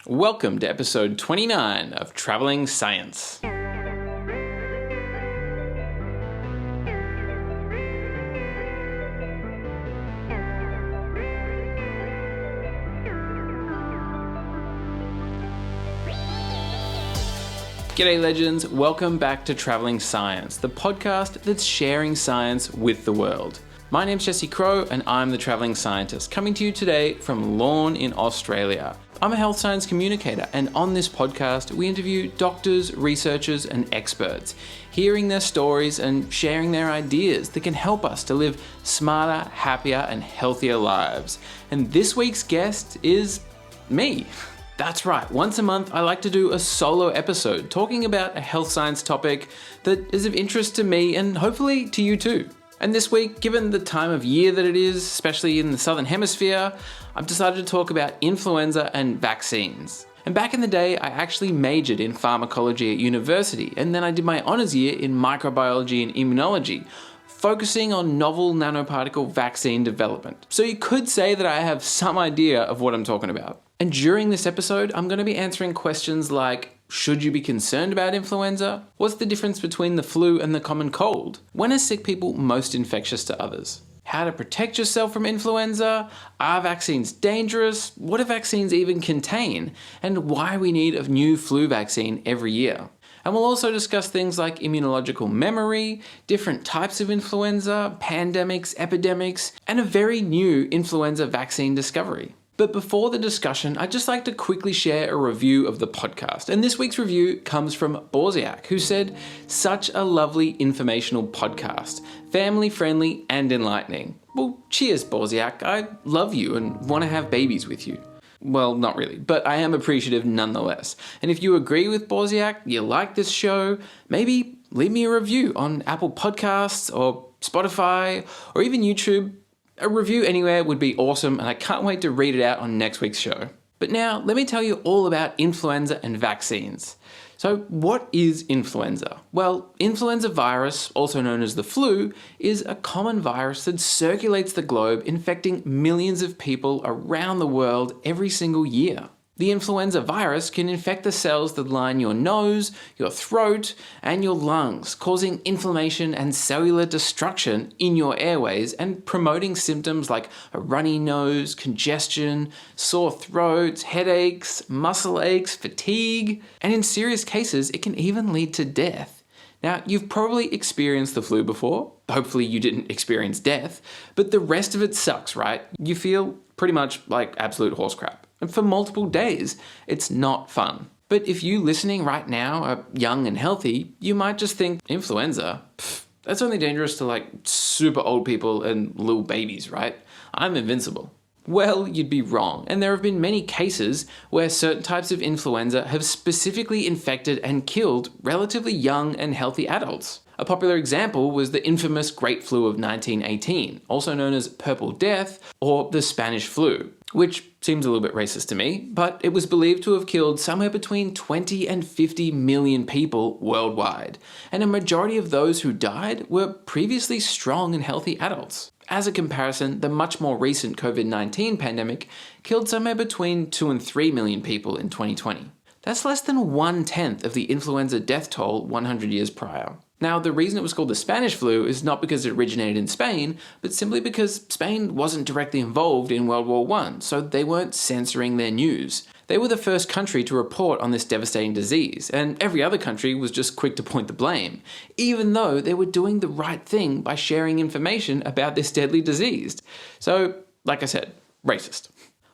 Welcome to episode 29 of Travelling Science. G'day legends, welcome back to Travelling Science, the podcast that's sharing science with the world. My name's Crowe and I'm the Travelling Scientist, coming to you today from Lorne in Australia. I'm a health science communicator, and on this podcast we interview doctors, researchers and experts, hearing their stories and sharing their ideas that can help us to live smarter, happier and healthier lives. And this week's guest is me. That's right, once a month I like to do a solo episode talking about a health science topic that is of interest to me and hopefully to you too. And this week, given the time of year that it is, especially in the Southern Hemisphere, I've decided to talk about influenza and vaccines. And back in the day, I actually majored in pharmacology at university, and then I did my honours year in microbiology and immunology, focusing on novel nanoparticle vaccine development. So you could say that I have some idea of what I'm talking about. And during this episode, I'm going to be answering questions like, should you be concerned about influenza? What's the difference between the flu and the common cold? When are sick people most infectious to others? How to protect yourself from influenza? Are vaccines dangerous? What do vaccines even contain? And why we need a new flu vaccine every year. And we'll also discuss things like immunological memory, different types of influenza, pandemics, epidemics, and a very new influenza vaccine discovery. But before the discussion, I'd just like to quickly share a review of the podcast. And this week's review comes from Borziak, who said, "Such a lovely informational podcast, family friendly and enlightening." Well, cheers, Borziak. I love you and want to have babies with you. Well, not really, but I am appreciative nonetheless. And if you agree with Borziak, you like this show, maybe leave me a review on Apple Podcasts or Spotify or even YouTube. A review anywhere would be awesome, and I can't wait to read it out on next week's show. But now, let me tell you all about influenza and vaccines. So, what is influenza? Well, influenza virus, also known as the flu, is a common virus that circulates the globe, infecting millions of people around the world every single year. The influenza virus can infect the cells that line your nose, your throat, and your lungs, causing inflammation and cellular destruction in your airways and promoting symptoms like a runny nose, congestion, sore throat, headaches, muscle aches, fatigue, and in serious cases, it can even lead to death. Now, you've probably experienced the flu before. Hopefully you didn't experience death, but the rest of it sucks, right? You feel pretty much like absolute horse crap. And for multiple days, it's not fun. But if you listening right now are young and healthy, you might just think, influenza? That's only dangerous to like super old people and little babies, right? I'm invincible. Well, you'd be wrong. And there have been many cases where certain types of influenza have specifically infected and killed relatively young and healthy adults. A popular example was the infamous Great Flu of 1918, also known as Purple Death or the Spanish flu, which seems a little bit racist to me, but it was believed to have killed somewhere between 20 and 50 million people worldwide, and a majority of those who died were previously strong and healthy adults. As a comparison, the much more recent COVID-19 pandemic killed somewhere between 2 and 3 million people in 2020. That's less than 1/10 of the influenza death toll 100 years prior. Now, the reason it was called the Spanish flu is not because it originated in Spain, but simply because Spain wasn't directly involved in World War I, so they weren't censoring their news. They were the first country to report on this devastating disease, and every other country was just quick to point the blame, even though they were doing the right thing by sharing information about this deadly disease. So, like I said, racist.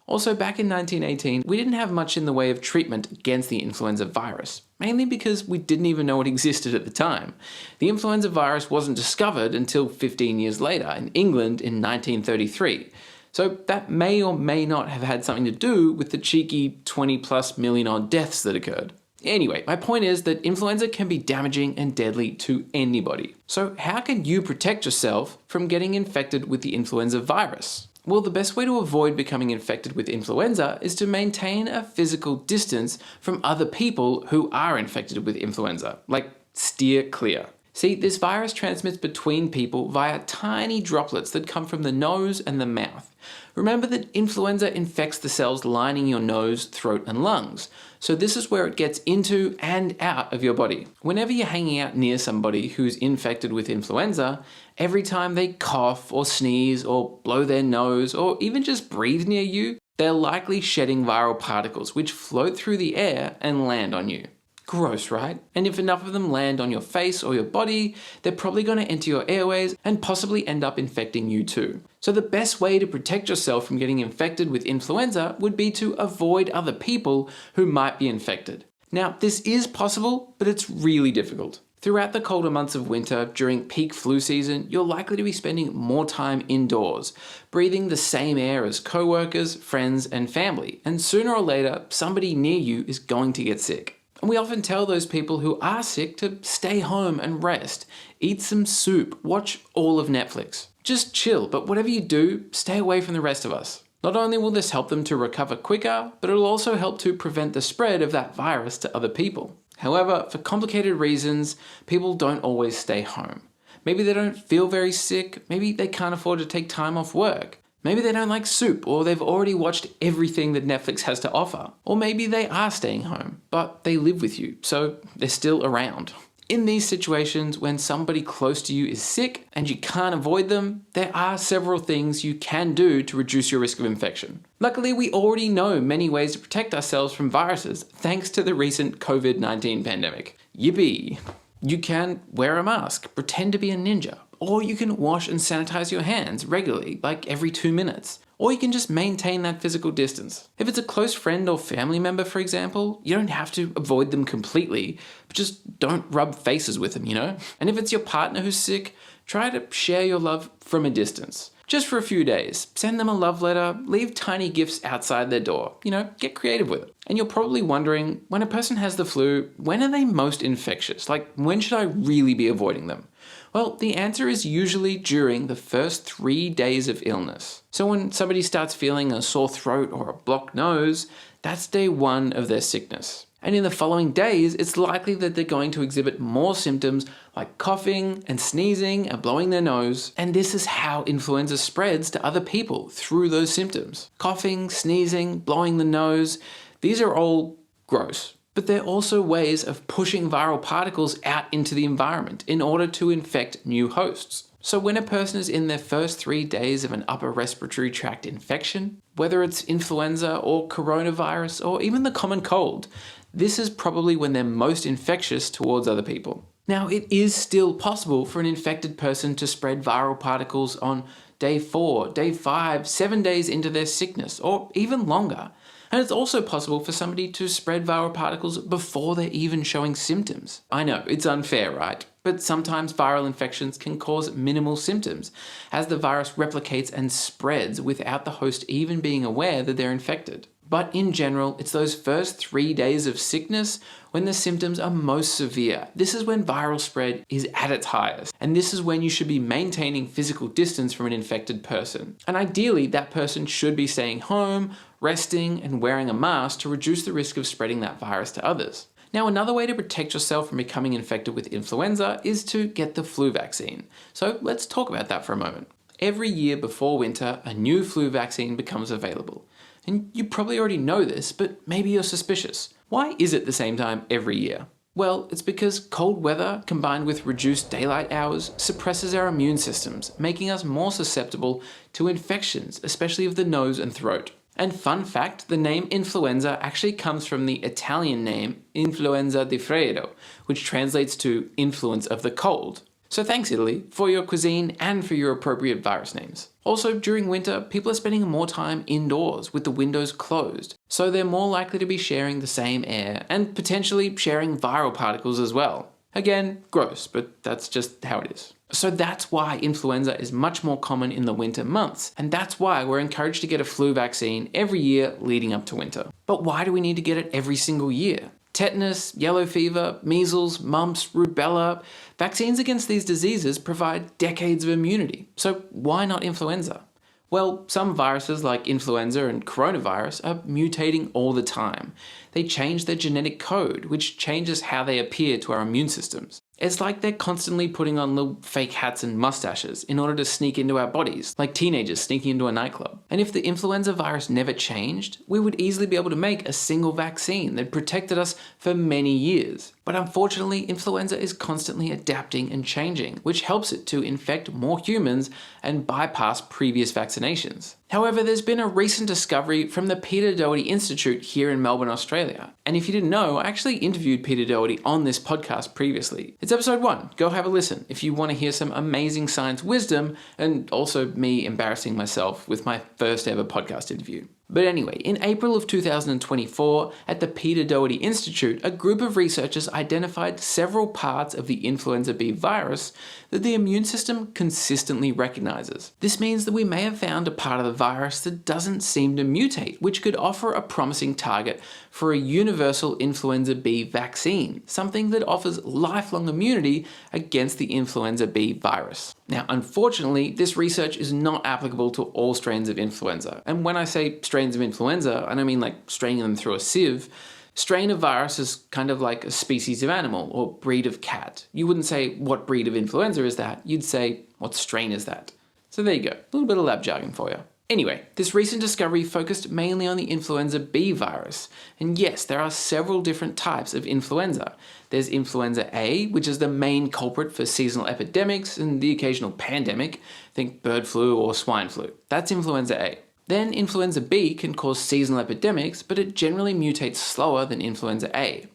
Also, back in 1918, we didn't have much in the way of treatment against the influenza virus, mainly because we didn't even know it existed at the time. The influenza virus wasn't discovered until 15 years later in England in 1933. So that may or may not have had something to do with the cheeky 20+ million odd deaths that occurred. Anyway, my point is that influenza can be damaging and deadly to anybody. So how can you protect yourself from getting infected with the influenza virus? Well, the best way to avoid becoming infected with influenza is to maintain a physical distance from other people who are infected with influenza, like steer clear. See, this virus transmits between people via tiny droplets that come from the nose and the mouth. Remember that influenza infects the cells lining your nose, throat, and lungs. So this is where it gets into and out of your body. Whenever you're hanging out near somebody who's infected with influenza, every time they cough or sneeze or blow their nose or even just breathe near you, they're likely shedding viral particles which float through the air and land on you. Gross, right? And if enough of them land on your face or your body, they're probably going to enter your airways and possibly end up infecting you too. So the best way to protect yourself from getting infected with influenza would be to avoid other people who might be infected. Now, this is possible, but it's really difficult. Throughout the colder months of winter, during peak flu season, you're likely to be spending more time indoors, breathing the same air as co-workers, friends, and family, and sooner or later, somebody near you is going to get sick. And we often tell those people who are sick to stay home and rest, eat some soup, watch all of Netflix. Just chill, but whatever you do, stay away from the rest of us. Not only will this help them to recover quicker, but it'll also help to prevent the spread of that virus to other people. However, for complicated reasons, people don't always stay home. Maybe they don't feel very sick, maybe they can't afford to take time off work. Maybe they don't like soup, or they've already watched everything that Netflix has to offer. Or maybe they are staying home, but they live with you, so they're still around. In these situations, when somebody close to you is sick and you can't avoid them, there are several things you can do to reduce your risk of infection. Luckily, we already know many ways to protect ourselves from viruses thanks to the recent COVID-19 pandemic. Yippee! You can wear a mask, pretend to be a ninja, or you can wash and sanitize your hands regularly, like every 2 minutes. Or you can just maintain that physical distance. If it's a close friend or family member, for example, you don't have to avoid them completely, but just don't rub faces with them, you know? And if it's your partner who's sick, try to share your love from a distance. Just for a few days. Send them a love letter, leave tiny gifts outside their door. Get creative with it. And you're probably wondering, when a person has the flu, when are they most infectious? Like, when should I really be avoiding them? Well, the answer is usually during the first 3 days of illness. So when somebody starts feeling a sore throat or a blocked nose, that's day 1 of their sickness. And in the following days, it's likely that they're going to exhibit more symptoms like coughing and sneezing and blowing their nose. And this is how influenza spreads to other people through those symptoms. Coughing, sneezing, blowing the nose, these are all gross. But they're also ways of pushing viral particles out into the environment in order to infect new hosts. So when a person is in their first 3 days of an upper respiratory tract infection, whether it's influenza or coronavirus or even the common cold, this is probably when they're most infectious towards other people. Now, it is still possible for an infected person to spread viral particles on day 4, day 5, 7 days into their sickness, or even longer. And it's also possible for somebody to spread viral particles before they're even showing symptoms. I know, it's unfair, right? But sometimes viral infections can cause minimal symptoms, as the virus replicates and spreads without the host even being aware that they're infected. But in general, it's those first 3 days of sickness when the symptoms are most severe. This is when viral spread is at its highest. And this is when you should be maintaining physical distance from an infected person. And ideally, that person should be staying home, resting, and wearing a mask to reduce the risk of spreading that virus to others. Now, another way to protect yourself from becoming infected with influenza is to get the flu vaccine. So let's talk about that for a moment. Every year before winter, a new flu vaccine becomes available. And you probably already know this, but maybe you're suspicious. Why is it the same time every year? Well, it's because cold weather combined with reduced daylight hours suppresses our immune systems, making us more susceptible to infections, especially of the nose and throat. And fun fact, the name influenza actually comes from the Italian name Influenza di Freddo, which translates to influence of the cold. So thanks, Italy, for your cuisine and for your appropriate virus names. Also, during winter, people are spending more time indoors with the windows closed, so they're more likely to be sharing the same air and potentially sharing viral particles as well. Again, gross, but that's just how it is. So that's why influenza is much more common in the winter months, and that's why we're encouraged to get a flu vaccine every year leading up to winter. But why do we need to get it every single year? Tetanus, yellow fever, measles, mumps, rubella. Vaccines against these diseases provide decades of immunity. So why not influenza? Well, some viruses like influenza and coronavirus are mutating all the time. They change their genetic code, which changes how they appear to our immune systems. It's like they're constantly putting on little fake hats and mustaches in order to sneak into our bodies, like teenagers sneaking into a nightclub. And if the influenza virus never changed, we would easily be able to make a single vaccine that protected us for many years. But unfortunately, influenza is constantly adapting and changing, which helps it to infect more humans and bypass previous vaccinations. However, there's been a recent discovery from the Peter Doherty Institute here in Melbourne, Australia. And if you didn't know, I actually interviewed Peter Doherty on this podcast previously. It's episode 1. Go have a listen if you want to hear some amazing science wisdom and also me embarrassing myself with my first ever podcast interview. But anyway, in April of 2024, at the Peter Doherty Institute, a group of researchers identified several parts of the influenza B virus that the immune system consistently recognizes. This means that we may have found a part of the virus that doesn't seem to mutate, which could offer a promising target for a universal influenza B vaccine, something that offers lifelong immunity against the influenza B virus. Now, unfortunately, this research is not applicable to all strains of influenza. And when I say strains of influenza, I don't mean like straining them through a sieve. Strain of virus is kind of like a species of animal or breed of cat. You wouldn't say, what breed of influenza is that? You'd say, what strain is that? So there you go, a little bit of lab jargon for you. Anyway, this recent discovery focused mainly on the influenza B virus. And yes, there are several different types of influenza. There's influenza A, which is the main culprit for seasonal epidemics and the occasional pandemic. Think bird flu or swine flu. That's influenza A. Then influenza B can cause seasonal epidemics, but it generally mutates slower than influenza A.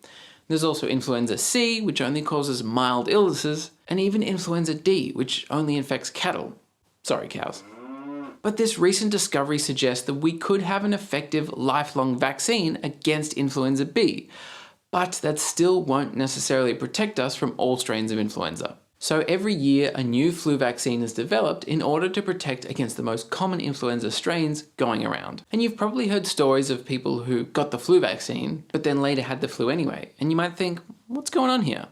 There's also influenza C, which only causes mild illnesses, and even influenza D, which only infects cattle. Sorry, cows. But this recent discovery suggests that we could have an effective lifelong vaccine against influenza B, but that still won't necessarily protect us from all strains of influenza. So every year, a new flu vaccine is developed in order to protect against the most common influenza strains going around. And you've probably heard stories of people who got the flu vaccine, but then later had the flu anyway. And you might think, what's going on here?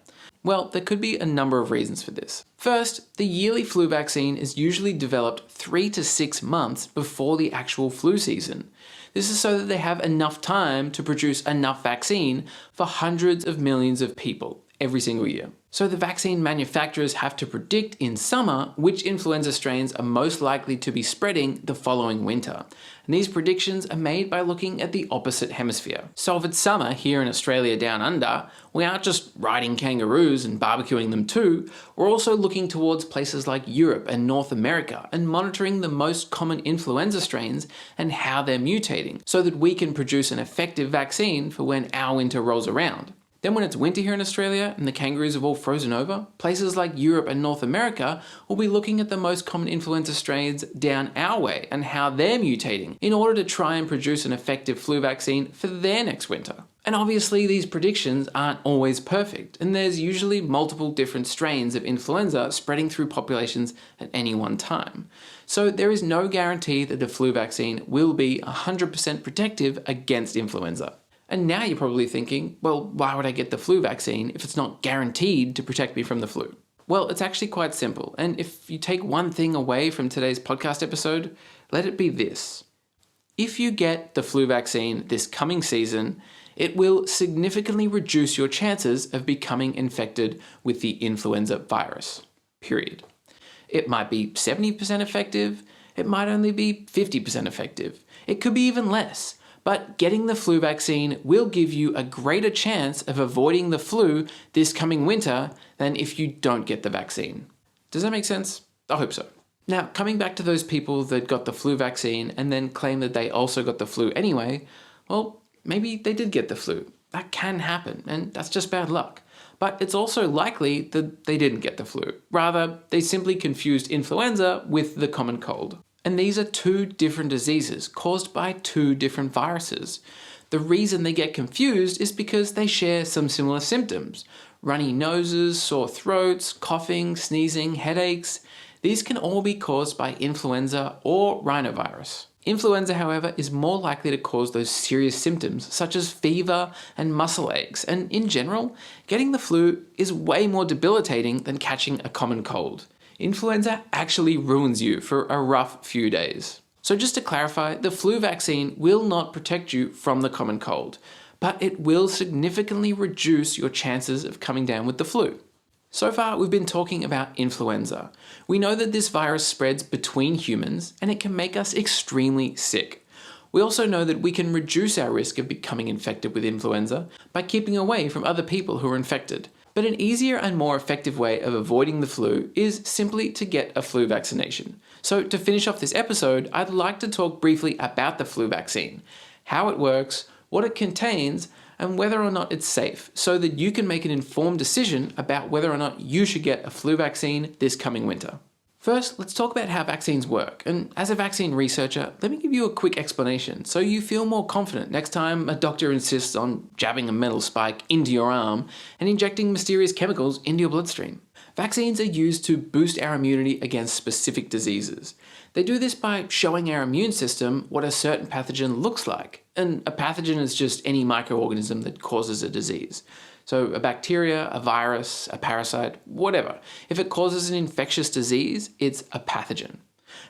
Well, there could be a number of reasons for this. First, the yearly flu vaccine is usually developed 3 to 6 months before the actual flu season. This is so that they have enough time to produce enough vaccine for hundreds of millions of people every single year. So the vaccine manufacturers have to predict in summer which influenza strains are most likely to be spreading the following winter. And these predictions are made by looking at the opposite hemisphere. So if it's summer here in Australia down under, we aren't just riding kangaroos and barbecuing them too, we're also looking towards places like Europe and North America and monitoring the most common influenza strains and how they're mutating so that we can produce an effective vaccine for when our winter rolls around. Then when it's winter here in Australia and the kangaroos have all frozen over, places like Europe and North America will be looking at the most common influenza strains down our way and how they're mutating in order to try and produce an effective flu vaccine for their next winter. And obviously these predictions aren't always perfect, and there's usually multiple different strains of influenza spreading through populations at any one time. So there is no guarantee that the flu vaccine will be 100% protective against influenza. And now you're probably thinking, well, why would I get the flu vaccine if it's not guaranteed to protect me from the flu? Well, it's actually quite simple. And if you take one thing away from today's podcast episode, let it be this. If you get the flu vaccine this coming season, it will significantly reduce your chances of becoming infected with the influenza virus, period. It might be 70% effective. It might only be 50% effective. It could be even less. But getting the flu vaccine will give you a greater chance of avoiding the flu this coming winter than if you don't get the vaccine. Does that make sense? I hope so. Now, coming back to those people that got the flu vaccine and then claim that they also got the flu anyway, well, maybe they did get the flu. That can happen, and that's just bad luck. But it's also likely that they didn't get the flu. Rather, they simply confused influenza with the common cold. And these are two different diseases caused by two different viruses. The reason they get confused is because they share some similar symptoms. Runny noses, sore throats, coughing, sneezing, headaches. These can all be caused by influenza or rhinovirus. Influenza, however, is more likely to cause those serious symptoms such as fever and muscle aches. And in general, getting the flu is way more debilitating than catching a common cold. Influenza actually ruins you for a rough few days. So just to clarify, the flu vaccine will not protect you from the common cold, but it will significantly reduce your chances of coming down with the flu. So far, we've been talking about influenza. We know that this virus spreads between humans and it can make us extremely sick. We also know that we can reduce our risk of becoming infected with influenza by keeping away from other people who are infected. But an easier and more effective way of avoiding the flu is simply to get a flu vaccination. So to finish off this episode, I'd like to talk briefly about the flu vaccine, how it works, what it contains, and whether or not it's safe, so that you can make an informed decision about whether or not you should get a flu vaccine this coming winter. First, let's talk about how vaccines work, and as a vaccine researcher, let me give you a quick explanation so you feel more confident next time a doctor insists on jabbing a metal spike into your arm and injecting mysterious chemicals into your bloodstream. Vaccines are used to boost our immunity against specific diseases. They do this by showing our immune system what a certain pathogen looks like. And a pathogen is just any microorganism that causes a disease. So a bacteria, a virus, a parasite, whatever. If it causes an infectious disease, it's a pathogen.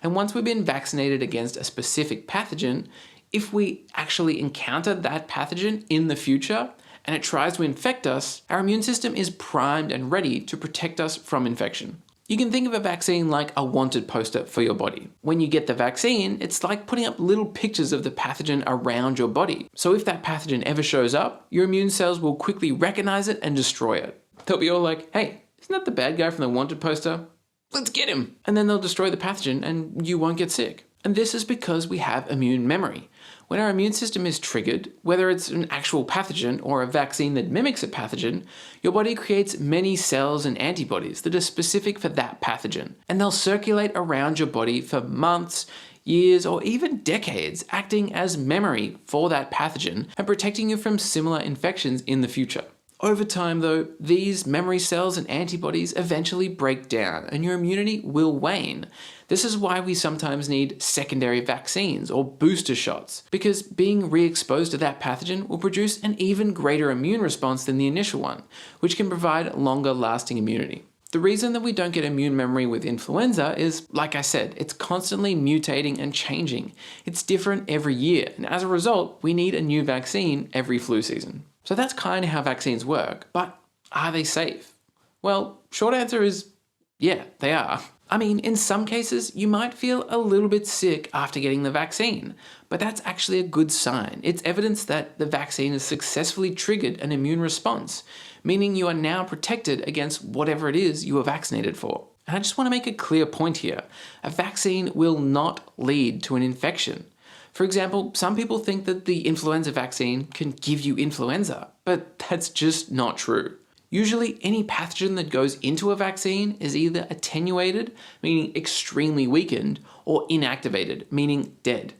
And once we've been vaccinated against a specific pathogen, if we actually encounter that pathogen in the future, and it tries to infect us, our immune system is primed and ready to protect us from infection. You can think of a vaccine like a wanted poster for your body. When you get the vaccine, it's like putting up little pictures of the pathogen around your body. So if that pathogen ever shows up, your immune cells will quickly recognize it and destroy it. They'll be all like, hey, isn't that the bad guy from the wanted poster? Let's get him! And then they'll destroy the pathogen and you won't get sick. And this is because we have immune memory. When our immune system is triggered, whether it's an actual pathogen or a vaccine that mimics a pathogen, your body creates many cells and antibodies that are specific for that pathogen. And they'll circulate around your body for months, years, or even decades, acting as memory for that pathogen and protecting you from similar infections in the future. Over time though, these memory cells and antibodies eventually break down and your immunity will wane. This is why we sometimes need secondary vaccines or booster shots, because being re-exposed to that pathogen will produce an even greater immune response than the initial one, which can provide longer lasting immunity. The reason that we don't get immune memory with influenza is, like I said, it's constantly mutating and changing. It's different every year, and as a result, we need a new vaccine every flu season. So that's kind of how vaccines work, but are they safe? Well, short answer is, yeah, they are. I mean, in some cases, you might feel a little bit sick after getting the vaccine, but that's actually a good sign. It's evidence that the vaccine has successfully triggered an immune response, meaning you are now protected against whatever it is you were vaccinated for. And I just want to make a clear point here. A vaccine will not lead to an infection. For example, some people think that the influenza vaccine can give you influenza, but that's just not true. Usually, any pathogen that goes into a vaccine is either attenuated, meaning extremely weakened, or inactivated, meaning dead,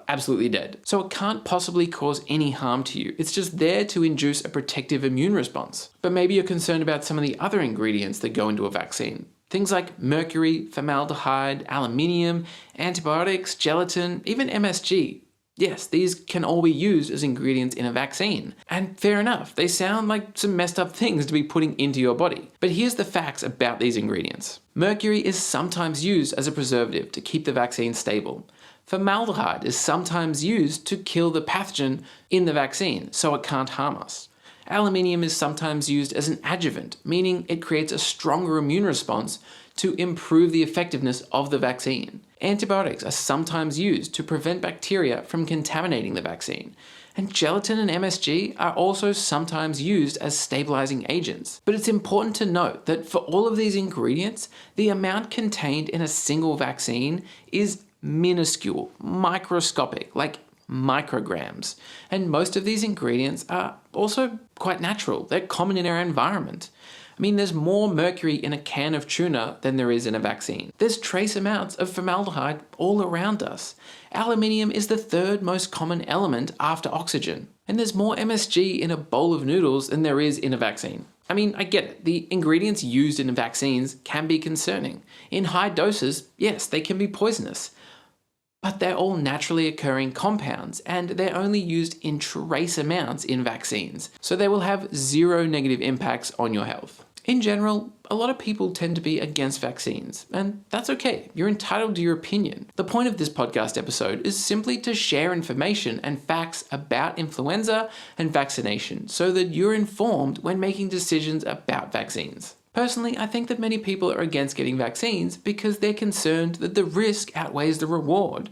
absolutely dead. So it can't possibly cause any harm to you. It's just there to induce a protective immune response. But maybe you're concerned about some of the other ingredients that go into a vaccine. Things like mercury, formaldehyde, aluminium, antibiotics, gelatin, even MSG. Yes, these can all be used as ingredients in a vaccine. And fair enough, they sound like some messed up things to be putting into your body. But here's the facts about these ingredients. Mercury is sometimes used as a preservative to keep the vaccine stable. Formaldehyde is sometimes used to kill the pathogen in the vaccine, so it can't harm us. Aluminium is sometimes used as an adjuvant, meaning it creates a stronger immune response to improve the effectiveness of the vaccine. Antibiotics are sometimes used to prevent bacteria from contaminating the vaccine. And gelatin and MSG are also sometimes used as stabilizing agents. But it's important to note that for all of these ingredients, the amount contained in a single vaccine is minuscule, microscopic, like micrograms. And most of these ingredients are also quite natural. They're common in our environment. I mean, there's more mercury in a can of tuna than there is in a vaccine. There's trace amounts of formaldehyde all around us. Aluminium is the third most common element after oxygen. And there's more MSG in a bowl of noodles than there is in a vaccine. I mean, I get it. The ingredients used in vaccines can be concerning. In high doses, yes, they can be poisonous. But they're all naturally occurring compounds, and they're only used in trace amounts in vaccines, so they will have zero negative impacts on your health. In general, a lot of people tend to be against vaccines, and that's okay. You're entitled to your opinion. The point of this podcast episode is simply to share information and facts about influenza and vaccination so that you're informed when making decisions about vaccines. Personally, I think that many people are against getting vaccines because they're concerned that the risk outweighs the reward.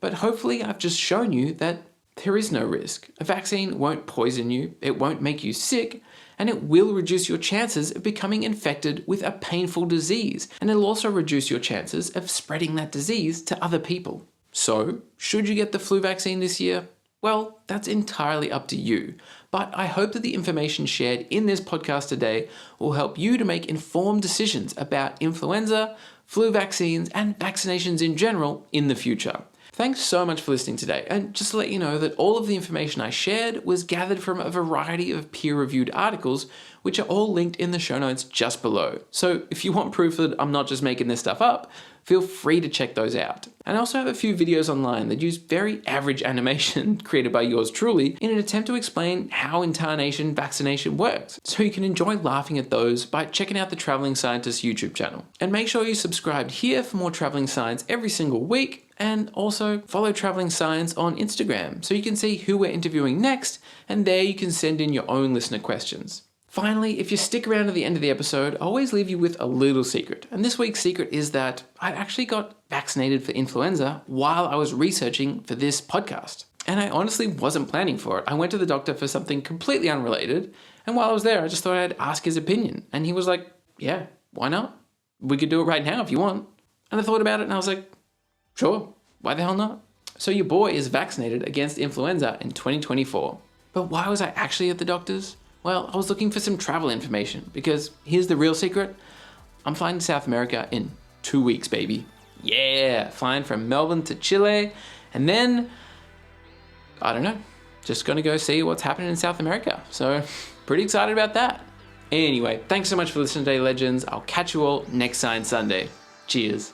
But hopefully I've just shown you that there is no risk. A vaccine won't poison you, it won't make you sick, and it will reduce your chances of becoming infected with a painful disease, and it'll also reduce your chances of spreading that disease to other people. So, should you get the flu vaccine this year? Well, that's entirely up to you, but I hope that the information shared in this podcast today will help you to make informed decisions about influenza, flu vaccines, and vaccinations in general in the future. Thanks so much for listening today, and just to let you know that all of the information I shared was gathered from a variety of peer-reviewed articles, which are all linked in the show notes just below. So if you want proof that I'm not just making this stuff up, feel free to check those out. And I also have a few videos online that use very average animation created by yours truly in an attempt to explain how intarnation vaccination works. So you can enjoy laughing at those by checking out the Traveling Scientist YouTube channel. And make sure you subscribe here for more traveling science every single week. And also follow Traveling Science on Instagram so you can see who we're interviewing next, and there you can send in your own listener questions. Finally, if you stick around to the end of the episode, I always leave you with a little secret. And this week's secret is that I actually got vaccinated for influenza while I was researching for this podcast. And I honestly wasn't planning for it. I went to the doctor for something completely unrelated, and while I was there, I just thought I'd ask his opinion. And he was like, yeah, why not? We could do it right now if you want. And I thought about it and I was like, sure, why the hell not? So your boy is vaccinated against influenza in 2024. But why was I actually at the doctor's? Well, I was looking for some travel information because here's the real secret. I'm flying to South America in 2 weeks, baby. Yeah, flying from Melbourne to Chile, and then, I don't know, just gonna go see what's happening in South America. So, pretty excited about that. Anyway, thanks so much for listening today, legends. I'll catch you all next Science Sunday. Cheers.